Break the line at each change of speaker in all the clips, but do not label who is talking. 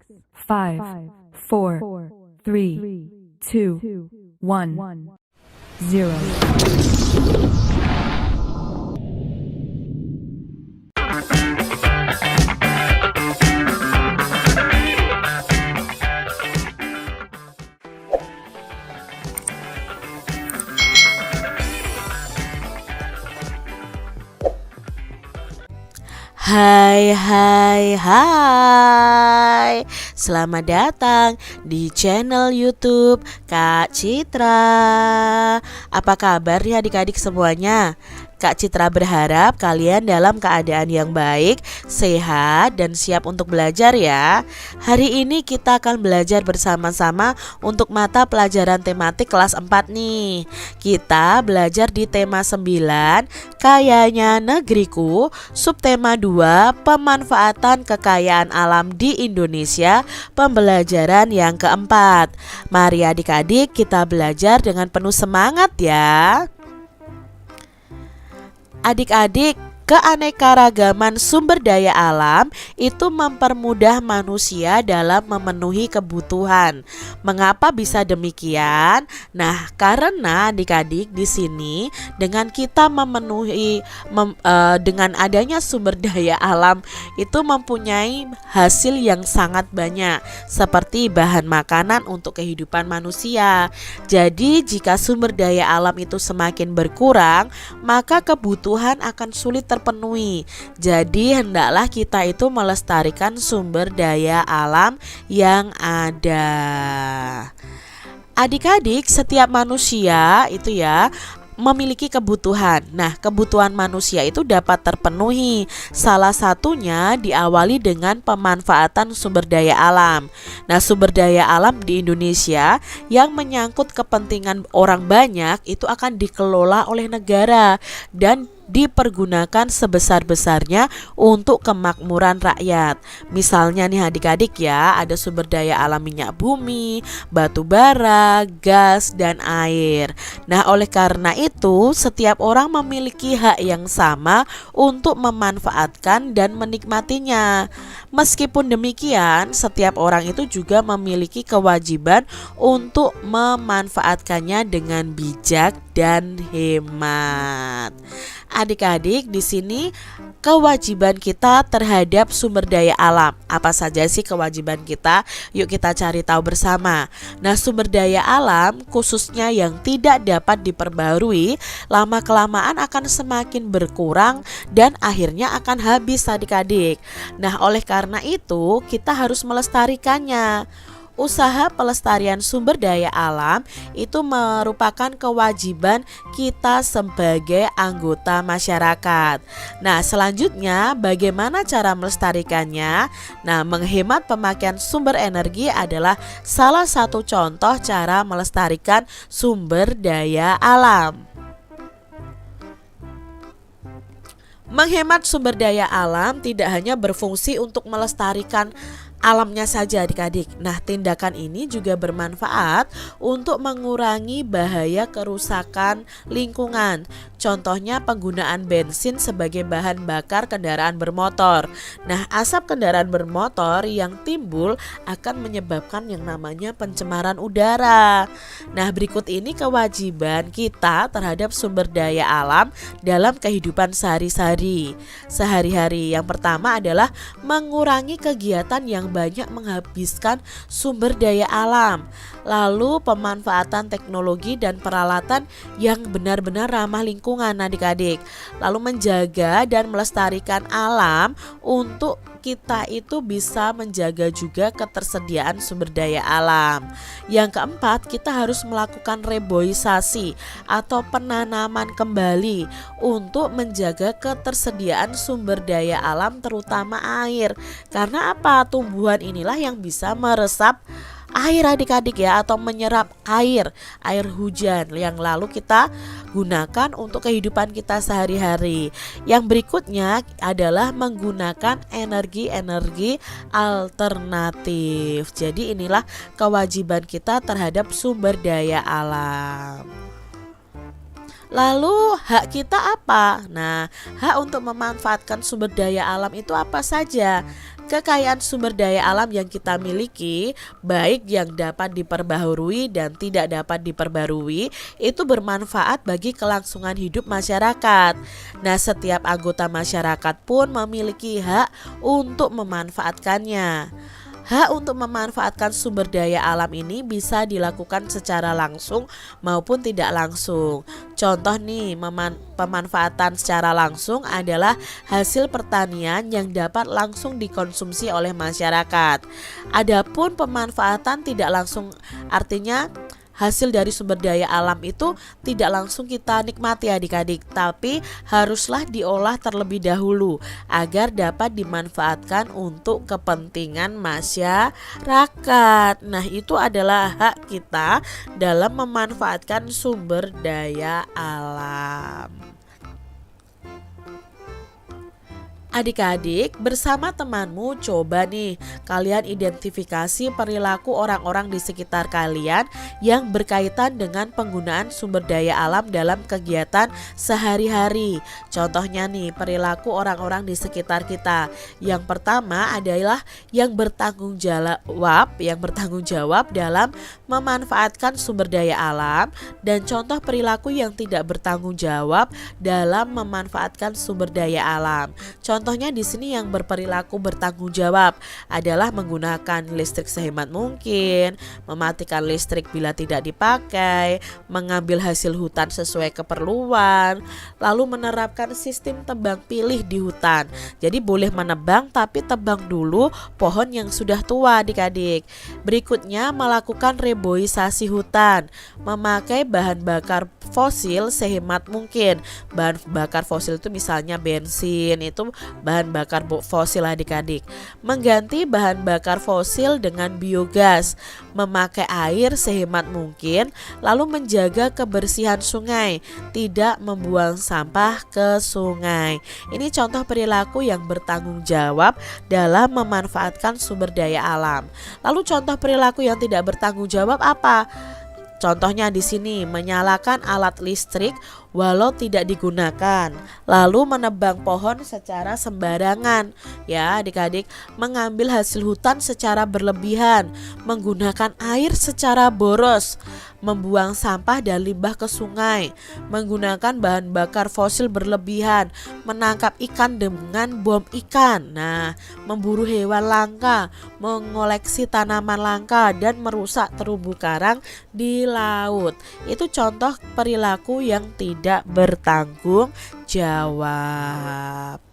5, 4, 3, 2, 1, 0.
Hai hai hai, selamat datang di channel YouTube Kak Citra. Apa kabar nih adik-adik semuanya? Kak Citra berharap kalian dalam keadaan yang baik, sehat, dan siap untuk belajar ya. Hari ini kita akan belajar bersama-sama untuk mata pelajaran tematik kelas 4 nih. Kita belajar di tema 9, Kayanya Negeriku, subtema 2, Pemanfaatan Kekayaan Alam di Indonesia, pembelajaran yang keempat. Mari adik-adik kita belajar dengan penuh semangat ya. Adik-adik, keanekaragaman sumber daya alam itu mempermudah manusia dalam memenuhi kebutuhan. Mengapa bisa demikian? Nah, karena adik-adik di sini dengan kita dengan adanya sumber daya alam itu mempunyai hasil yang sangat banyak seperti bahan makanan untuk kehidupan manusia. Jadi, jika sumber daya alam itu semakin berkurang, maka kebutuhan akan sulit terpenuhi. Jadi hendaklah kita itu melestarikan sumber daya alam yang ada. Adik-adik, setiap manusia itu ya memiliki kebutuhan. Nah, kebutuhan manusia itu dapat terpenuhi. Salah satunya diawali dengan pemanfaatan sumber daya alam. Nah, sumber daya alam di Indonesia yang menyangkut kepentingan orang banyak itu akan dikelola oleh negara dan dipergunakan sebesar-besarnya untuk kemakmuran rakyat. Misalnya nih adik-adik ya, ada sumber daya alam minyak bumi, batu bara, gas, dan air. Nah, oleh karena itu setiap orang memiliki hak yang sama untuk memanfaatkan dan menikmatinya. Meskipun demikian, setiap orang itu juga memiliki kewajiban untuk memanfaatkannya dengan bijak dan hemat. Adik-adik, di sini kewajiban kita terhadap sumber daya alam. Apa saja sih kewajiban kita? Yuk kita cari tahu bersama. Nah, sumber daya alam khususnya yang tidak dapat diperbarui, lama-kelamaan akan semakin berkurang dan akhirnya akan habis adik-adik. Nah, oleh karena itu kita harus melestarikannya. Usaha pelestarian sumber daya alam itu merupakan kewajiban kita sebagai anggota masyarakat. Nah, selanjutnya bagaimana cara melestarikannya? Nah, menghemat pemakaian sumber energi adalah salah satu contoh cara melestarikan sumber daya alam. Menghemat sumber daya alam tidak hanya berfungsi untuk melestarikan alamnya saja adik-adik. Nah, tindakan ini juga bermanfaat untuk mengurangi bahaya kerusakan lingkungan. Contohnya penggunaan bensin sebagai bahan bakar kendaraan bermotor. Nah, asap kendaraan bermotor yang timbul akan menyebabkan yang namanya pencemaran udara. Nah, berikut ini kewajiban kita terhadap sumber daya alam dalam kehidupan sehari-hari. Yang pertama adalah mengurangi kegiatan yang banyak menghabiskan sumber daya alam. Lalu pemanfaatan teknologi dan peralatan yang benar-benar ramah lingkungan adik-adik. Lalu menjaga dan melestarikan alam untuk kita itu bisa menjaga juga ketersediaan sumber daya alam. Yang keempat, kita harus melakukan reboisasi atau penanaman kembali untuk menjaga ketersediaan sumber daya alam terutama air. Karena apa? Tumbuhan inilah yang bisa meresap air adik-adik ya, atau menyerap air hujan yang lalu kita gunakan untuk kehidupan kita sehari-hari. Yang berikutnya adalah menggunakan energi-energi alternatif. Jadi inilah kewajiban kita terhadap sumber daya alam. Lalu hak kita apa? Nah, hak untuk memanfaatkan sumber daya alam itu apa saja? Kekayaan sumber daya alam yang kita miliki, baik yang dapat diperbaharui dan tidak dapat diperbarui, itu bermanfaat bagi kelangsungan hidup masyarakat. Nah, setiap anggota masyarakat pun memiliki hak untuk memanfaatkannya. Hak untuk memanfaatkan sumber daya alam ini bisa dilakukan secara langsung maupun tidak langsung. Contoh nih, pemanfaatan secara langsung adalah hasil pertanian yang dapat langsung dikonsumsi oleh masyarakat. Adapun pemanfaatan tidak langsung artinya hasil dari sumber daya alam itu tidak langsung kita nikmati adik-adik, tapi haruslah diolah terlebih dahulu agar dapat dimanfaatkan untuk kepentingan masyarakat. Nah, itu adalah hak kita dalam memanfaatkan sumber daya alam. Adik-adik, bersama temanmu coba nih kalian identifikasi perilaku orang-orang di sekitar kalian yang berkaitan dengan penggunaan sumber daya alam dalam kegiatan sehari-hari. Contohnya nih, perilaku orang-orang di sekitar kita. Yang pertama adalah yang bertanggung jawab dalam memanfaatkan sumber daya alam, dan contoh perilaku yang tidak bertanggung jawab dalam memanfaatkan sumber daya alam. Contohnya di sini yang berperilaku bertanggung jawab adalah menggunakan listrik sehemat mungkin, mematikan listrik bila tidak dipakai, mengambil hasil hutan sesuai keperluan, lalu menerapkan sistem tebang pilih di hutan. Jadi boleh menebang tapi tebang dulu pohon yang sudah tua adik-adik. Berikutnya melakukan reboisasi hutan, memakai bahan bakar fosil sehemat mungkin. Bahan bakar fosil itu misalnya bensin, itu bahan bakar fosil adik-adik. Mengganti bahan bakar fosil dengan biogas, memakai air sehemat mungkin, lalu menjaga kebersihan sungai, tidak membuang sampah ke sungai. Ini contoh perilaku yang bertanggung jawab dalam memanfaatkan sumber daya alam. Lalu contoh perilaku yang tidak bertanggung jawab apa? Contohnya di sini menyalakan alat listrik walau tidak digunakan, lalu menebang pohon secara sembarangan, ya adik-adik, mengambil hasil hutan secara berlebihan, menggunakan air secara boros, membuang sampah dan limbah ke sungai, menggunakan bahan bakar fosil berlebihan, menangkap ikan dengan bom ikan, nah, memburu hewan langka, mengoleksi tanaman langka, dan merusak terumbu karang di laut. Itu contoh perilaku yang tidak bertanggung jawab.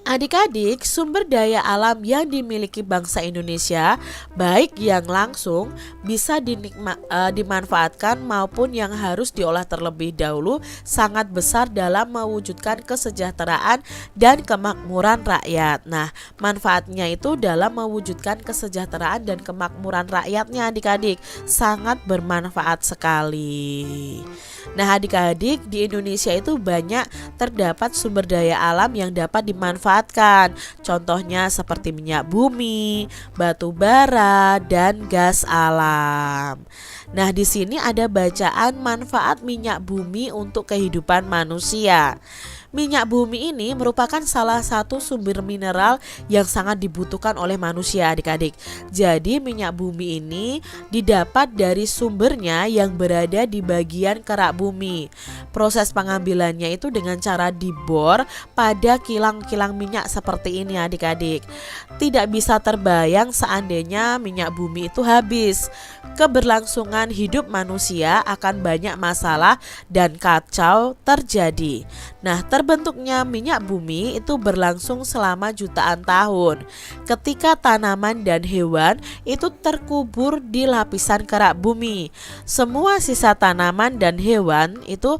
Adik-adik, sumber daya alam yang dimiliki bangsa Indonesia, baik yang langsung bisa dimanfaatkan maupun yang harus diolah terlebih dahulu, sangat besar dalam mewujudkan kesejahteraan dan kemakmuran rakyat. Nah, manfaatnya itu dalam mewujudkan kesejahteraan dan kemakmuran rakyatnya adik-adik sangat bermanfaat sekali. Nah, adik-adik, di Indonesia itu banyak terdapat sumber daya alam yang dapat dimanfaatkan. Contohnya seperti minyak bumi, batu bara, dan gas alam. Nah, di sini ada bacaan manfaat minyak bumi untuk kehidupan manusia. Minyak bumi ini merupakan salah satu sumber mineral yang sangat dibutuhkan oleh manusia adik-adik. Jadi minyak bumi ini didapat dari sumbernya yang berada di bagian kerak bumi. Proses pengambilannya itu dengan cara dibor pada kilang-kilang minyak seperti ini adik-adik. Tidak bisa terbayang seandainya minyak bumi itu habis. Keberlangsungan hidup manusia akan banyak masalah dan kacau terjadi. Nah, terbentuknya minyak bumi itu berlangsung selama jutaan tahun. Ketika tanaman dan hewan itu terkubur di lapisan kerak bumi, semua sisa tanaman dan hewan itu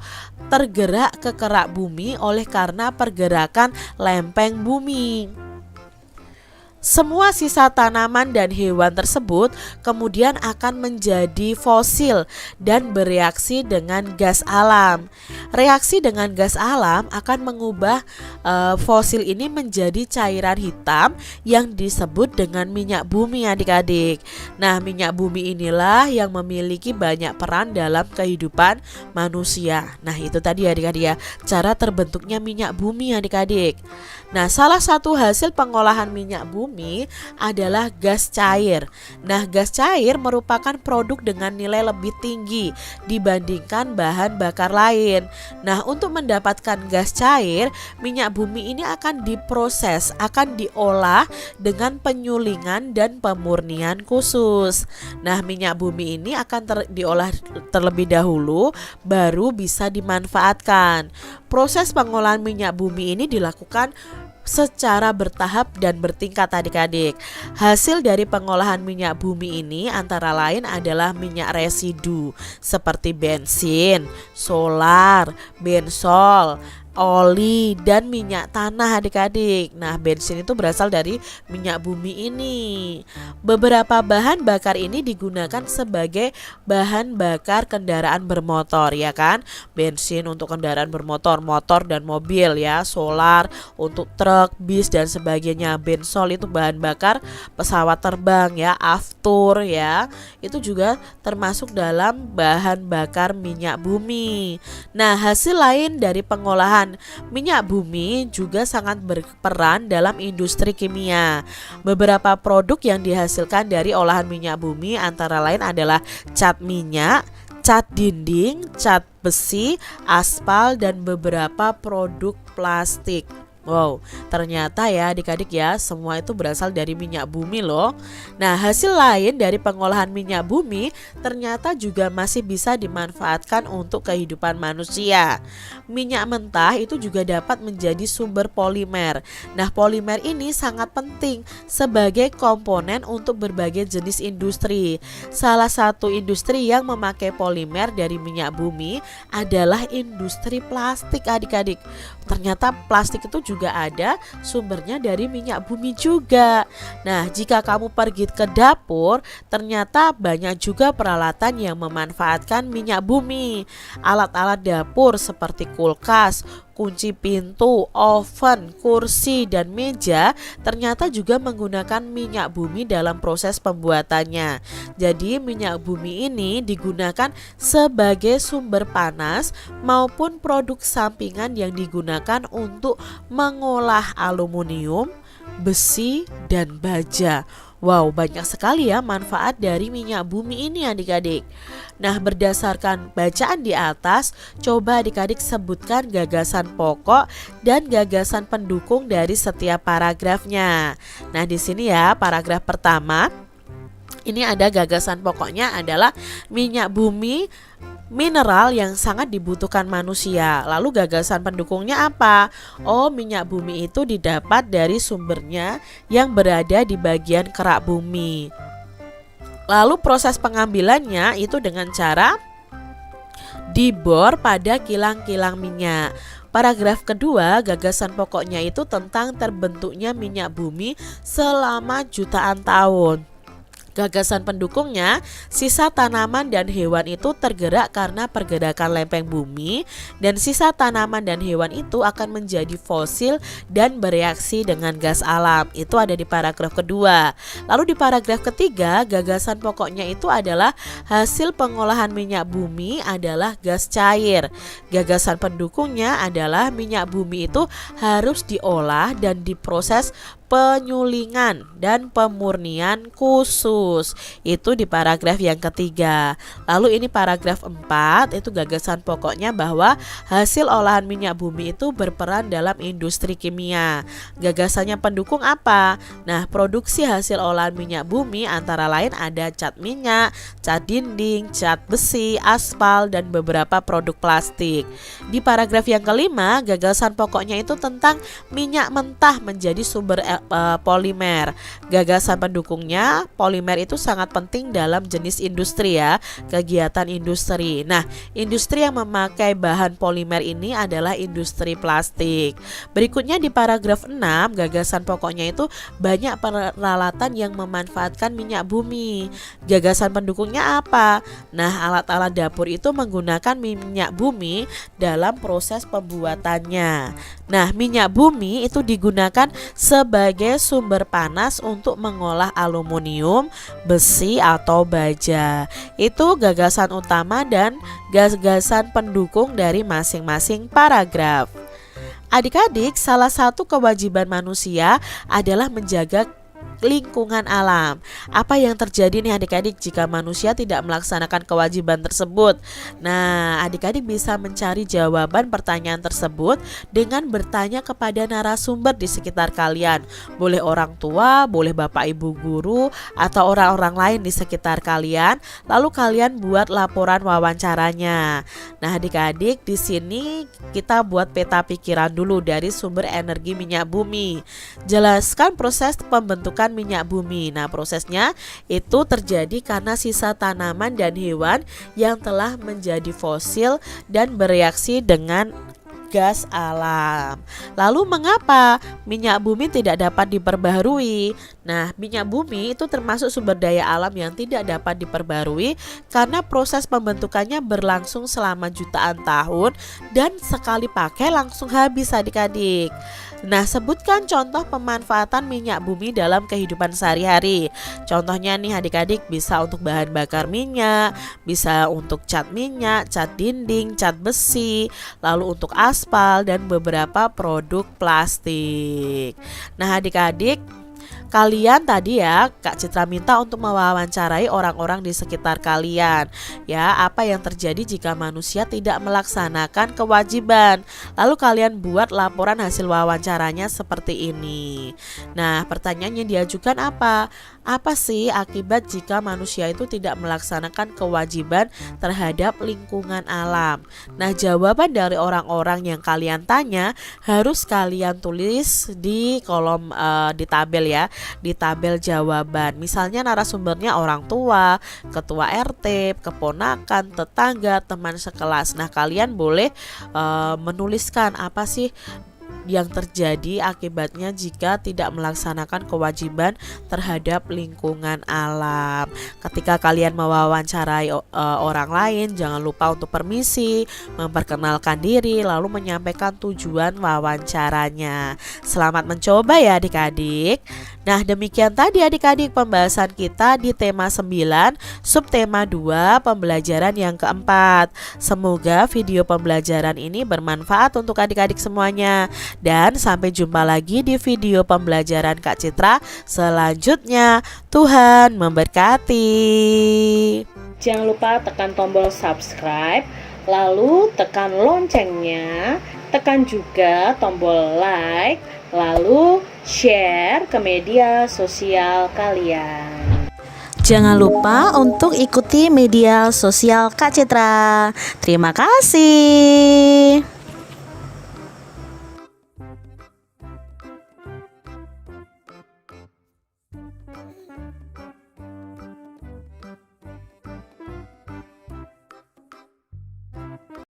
tergerak ke kerak bumi oleh karena pergerakan lempeng bumi. Semua sisa tanaman dan hewan tersebut kemudian akan menjadi fosil dan bereaksi dengan gas alam. Reaksi dengan gas alam akan mengubah fosil ini menjadi cairan hitam yang disebut dengan minyak bumi, adik-adik. Nah, minyak bumi inilah yang memiliki banyak peran dalam kehidupan manusia. Nah, itu tadi adik-adik ya, cara terbentuknya minyak bumi, adik-adik. Nah, salah satu hasil pengolahan minyak bumi adalah gas cair. Nah, gas cair merupakan produk dengan nilai lebih tinggi dibandingkan bahan bakar lain. Nah, untuk mendapatkan gas cair, minyak bumi ini akan diproses, akan diolah dengan penyulingan dan pemurnian khusus. Nah, minyak bumi ini akan diolah terlebih dahulu baru bisa dimanfaatkan. Proses pengolahan minyak bumi ini dilakukan secara bertahap dan bertingkat, adik-adik. Hasil dari pengolahan minyak bumi ini antara lain adalah minyak residu seperti bensin, solar, bensol, oli, dan minyak tanah, adik-adik. Nah, bensin itu berasal dari minyak bumi ini. Beberapa bahan bakar ini digunakan sebagai bahan bakar kendaraan bermotor, ya kan? Bensin untuk kendaraan bermotor, motor dan mobil ya, solar untuk truk, bis dan sebagainya. Bensol itu bahan bakar pesawat terbang ya, aftur ya. Itu juga termasuk dalam bahan bakar minyak bumi. Nah, hasil lain dari pengolahan minyak bumi juga sangat berperan dalam industri kimia. Beberapa produk yang dihasilkan dari olahan minyak bumi antara lain adalah cat minyak, cat dinding, cat besi, aspal, dan beberapa produk plastik. Wow, ternyata ya adik-adik ya, semua itu berasal dari minyak bumi loh. Nah, hasil lain dari pengolahan minyak bumi ternyata juga masih bisa dimanfaatkan untuk kehidupan manusia. Minyak mentah itu juga dapat menjadi sumber polimer. Nah, polimer ini sangat penting sebagai komponen untuk berbagai jenis industri. Salah satu industri yang memakai polimer dari minyak bumi adalah industri plastik, adik-adik. Ternyata plastik itu juga ada sumbernya dari minyak bumi juga. Nah, jika kamu pergi ke dapur, ternyata banyak juga peralatan yang memanfaatkan minyak bumi. Alat-alat dapur seperti kulkas, kunci pintu, oven, kursi, dan meja ternyata juga menggunakan minyak bumi dalam proses pembuatannya. Jadi minyak bumi ini digunakan sebagai sumber panas maupun produk sampingan yang digunakan untuk mengolah aluminium, besi, dan baja. Wow, banyak sekali ya manfaat dari minyak bumi ini adik-adik. Nah, berdasarkan bacaan di atas, coba adik-adik sebutkan gagasan pokok dan gagasan pendukung dari setiap paragrafnya. Nah, di sini ya, paragraf pertama ini ada gagasan pokoknya adalah minyak bumi mineral yang sangat dibutuhkan manusia. Lalu gagasan pendukungnya apa? Oh, minyak bumi itu didapat dari sumbernya yang berada di bagian kerak bumi. Lalu proses pengambilannya itu dengan cara dibor pada kilang-kilang minyak. Paragraf kedua, gagasan pokoknya itu tentang terbentuknya minyak bumi selama jutaan tahun. Gagasan pendukungnya, sisa tanaman dan hewan itu tergerak karena pergerakan lempeng bumi, dan sisa tanaman dan hewan itu akan menjadi fosil dan bereaksi dengan gas alam. Itu ada di paragraf kedua. Lalu di paragraf ketiga, gagasan pokoknya itu adalah hasil pengolahan minyak bumi adalah gas cair. Gagasan pendukungnya adalah minyak bumi itu harus diolah dan diproses penyulingan dan pemurnian khusus. Itu di paragraf yang ketiga. Lalu ini paragraf 4, itu gagasan pokoknya bahwa hasil olahan minyak bumi itu berperan dalam industri kimia. Gagasannya pendukung apa? Nah, produksi hasil olahan minyak bumi antara lain ada cat minyak, cat dinding, cat besi, aspal, dan beberapa produk plastik. Di paragraf yang kelima, gagasan pokoknya itu tentang minyak mentah menjadi sumber polimer. Gagasan pendukungnya, polimer itu sangat penting dalam jenis industri ya, kegiatan industri. Nah, industri yang memakai bahan polimer ini adalah industri plastik. Berikutnya di paragraf 6, gagasan pokoknya itu banyak peralatan yang memanfaatkan minyak bumi. Gagasan pendukungnya apa? Nah, alat-alat dapur itu menggunakan minyak bumi dalam proses pembuatannya. Nah, minyak bumi itu digunakan sebagai sumber panas untuk mengolah aluminium, besi atau baja. Itu gagasan utama dan gagasan pendukung dari masing-masing paragraf. Adik-adik, salah satu kewajiban manusia adalah menjaga lingkungan alam. Apa yang terjadi nih adik-adik jika manusia tidak melaksanakan kewajiban tersebut? Nah, adik-adik bisa mencari jawaban pertanyaan tersebut dengan bertanya kepada narasumber di sekitar kalian. Boleh orang tua, boleh bapak ibu guru, atau orang-orang lain di sekitar kalian. Lalu kalian buat laporan wawancaranya. Nah, adik-adik, di sini kita buat peta pikiran dulu dari sumber energi minyak bumi. Jelaskan proses pembentukan minyak bumi. Nah, prosesnya itu terjadi karena sisa tanaman dan hewan yang telah menjadi fosil dan bereaksi dengan gas alam. Lalu mengapa minyak bumi tidak dapat diperbaharui? Nah, minyak bumi itu termasuk sumber daya alam yang tidak dapat diperbarui karena proses pembentukannya berlangsung selama jutaan tahun dan sekali pakai langsung habis adik-adik. Nah, sebutkan contoh pemanfaatan minyak bumi dalam kehidupan sehari-hari. Contohnya nih adik-adik, bisa untuk bahan bakar minyak, bisa untuk cat minyak, cat dinding, cat besi, lalu untuk aspal dan beberapa produk plastik. Nah, adik-adik, kalian tadi ya Kak Citra minta untuk mewawancarai orang-orang di sekitar kalian. Ya, apa yang terjadi jika manusia tidak melaksanakan kewajiban? Lalu kalian buat laporan hasil wawancaranya seperti ini. Nah, pertanyaan yang diajukan apa? Apa sih akibat jika manusia itu tidak melaksanakan kewajiban terhadap lingkungan alam? Nah, jawaban dari orang-orang yang kalian tanya harus kalian tulis di kolom di tabel ya, di tabel jawaban. Misalnya narasumbernya orang tua, ketua RT, keponakan, tetangga, teman sekelas. Nah, kalian boleh menuliskan apa sih yang terjadi akibatnya jika tidak melaksanakan kewajiban terhadap lingkungan alam. Ketika kalian mewawancarai orang lain, jangan lupa untuk permisi, memperkenalkan diri, lalu menyampaikan tujuan wawancaranya. Selamat mencoba ya adik-adik. Nah, demikian tadi adik-adik pembahasan kita di tema 9, subtema 2, pembelajaran yang keempat. Semoga video pembelajaran ini bermanfaat untuk adik-adik semuanya. Dan sampai jumpa lagi di video pembelajaran Kak Citra selanjutnya. Tuhan memberkati. Jangan lupa tekan tombol subscribe, lalu tekan loncengnya, tekan juga tombol like, lalu share ke media sosial kalian. Jangan lupa untuk ikuti media sosial Kak Citra. Terima kasih.